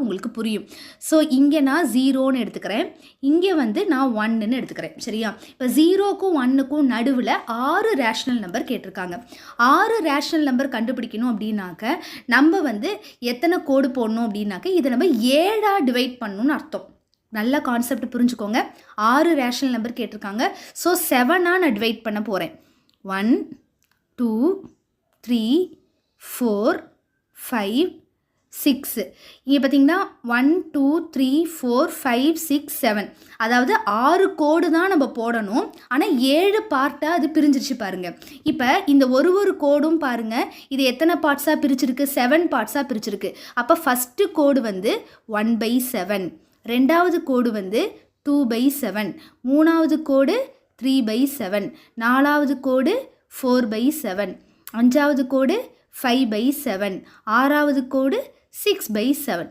உங்களுக்கு புரியும். ஸோ இங்கே நான் 0ன்னு எடுத்துக்கிறேன், இங்கே வந்து நான் 1ன்னு எடுத்துக்கிறேன். சரியா? இப்போ 0க்கும் 1க்கும் நடுவில் 6 ரேஷனல் நம்பர் கேட்டிருக்காங்க. 6 ரேஷனல் நம்பர் கண்டுபிடிக்கணும் அப்படின்னாக்க நம்ம வந்து எத்தனை கோடு போடணும் அப்படின்னாக்க இதை நம்ம 7ஆக டிவைட் பண்ணணும்னு அர்த்தம். நல்ல கான்செப்ட் புரிஞ்சுக்கோங்க. 6 ரேஷனல் நம்பர் கேட்டிருக்காங்க. ஸோ 7ஆக நான் டிவைட் பண்ண போகிறேன். 1 2 3 4 5 6. இங்கே பார்த்தீங்கன்னா 1 2 3 4 5 6 7, அதாவது 6 கோடு தான் நம்ம போடணும். ஆனால் 7 பார்ட்டாக அது பிரிஞ்சிருச்சு பாருங்கள். இப்போ இந்த ஒரு கோடும் பாருங்கள், இது எத்தனை பார்ட்ஸாக பிரிச்சிருக்கு? 7 பார்ட்ஸாக பிரிச்சிருக்கு. அப்போ ஃபஸ்ட்டு கோடு வந்து 1/7, ரெண்டாவது கோடு வந்து 2/7, மூணாவது கோடு 3/7, நாலாவது கோடு 4/7, அஞ்சாவது கோடு 5/7, ஆறாவது கோடு 6/7.